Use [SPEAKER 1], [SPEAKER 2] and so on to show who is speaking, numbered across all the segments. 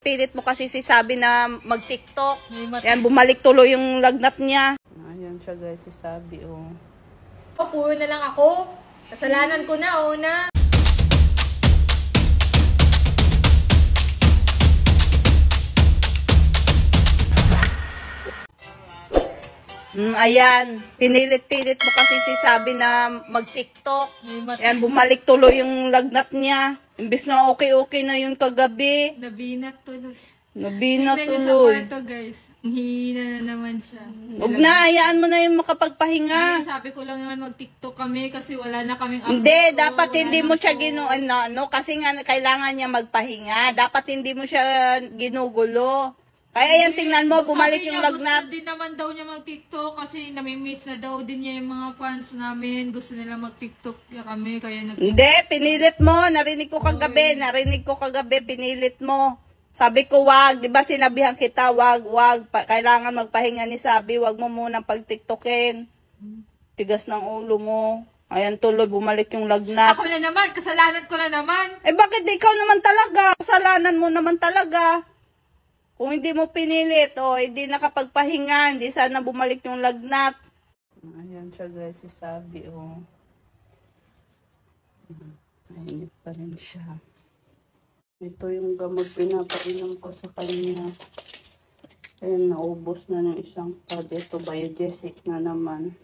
[SPEAKER 1] pinilit-pilit mo kasi si Sabi na mag-TikTok. Yan, bumalik tuloy yung lagnat niya. Ayan siya guys, si Sabi, oh.
[SPEAKER 2] Puro na lang ako. Kasalanan ko na, na.
[SPEAKER 1] Ayan, pinilit-pilit mo kasi si Sabi na mag-TikTok. Ayan, bumalik tuloy yung lagnat niya. Imbis na okay-okay na yung kagabi.
[SPEAKER 2] Nabinat tuloy.
[SPEAKER 1] Nabinat
[SPEAKER 2] Tignan
[SPEAKER 1] tuloy.
[SPEAKER 2] niyo sa kwarto, guys. Hihina na naman siya.
[SPEAKER 1] Huwag na, hayaan mo na yung makapagpahinga.
[SPEAKER 2] Ay, sabi ko lang naman mag-TikTok kami kasi wala na kaming
[SPEAKER 1] Hindi, dapat hindi mo siya kasi nga kailangan niya magpahinga. Dapat hindi mo siya ginugulo. Kaya yan, tingnan mo, bumalik yung lagnat.
[SPEAKER 2] Gusto din naman daw niya mag-TikTok kasi namimiss na daw din niya yung mga fans namin. Gusto nila mag-TikTok kami, kaya
[SPEAKER 1] Hindi, pinilit mo. Narinig ko kagabi, pinilit mo. Sabi ko, wag. Di ba sinabihan kita, wag. Kailangan magpahinga ni Sabi. Wag mo munang pag-TikTokin. Tigas ng ulo mo. Ayan, tuloy, bumalik yung lagnat.
[SPEAKER 2] Ako na naman, kasalanan ko na naman.
[SPEAKER 1] Eh, bakit ikaw naman talaga? Kasalanan mo naman talaga. Kung hindi mo pinilit, hindi nakapagpahinga, hindi sana bumalik yung lagnat. Ayan siya guys, si Sabi, Mainit pa rin siya. Ito yung gamot pinapainom ko sa kanya. Ayan, naubos na ng isang pad. Ito, Biogesic na naman.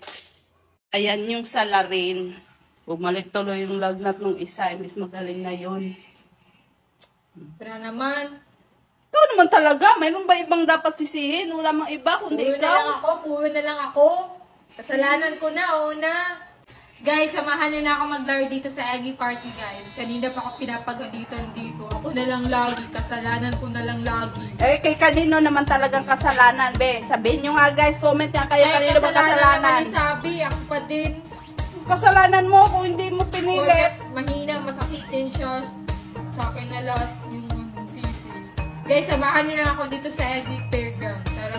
[SPEAKER 1] Ayan yung Salarin. Bumalik tuloy yung lagnat ng isa. Imbis magaling na yun.
[SPEAKER 2] Pero naman.
[SPEAKER 1] Ikaw naman talaga. Mayroon ba ibang dapat sisihin? Wala mang iba kundi ikaw.
[SPEAKER 2] Puro na lang ako. Kasalanan ko na, na. Guys, samahan niyo na ako maglaro dito sa Eggy Party, guys. Kanina pa ako pinapagalitan dito. Ako na lang lagi. Kasalanan ko na lang lagi.
[SPEAKER 1] Eh, kay kanino naman talagang kasalanan, be? Sabihin nyo nga, guys. Comment nga kayo kanino ba kasalanan.
[SPEAKER 2] Kasalanan naman Sabi. Ako pa din.
[SPEAKER 1] Kasalanan mo kung hindi mo pinilit.
[SPEAKER 2] Mahina, masakitin siya. Sa akin na lahat yung sisi. Guys, samahan niyo na ako dito sa Eggy Playground. Tara.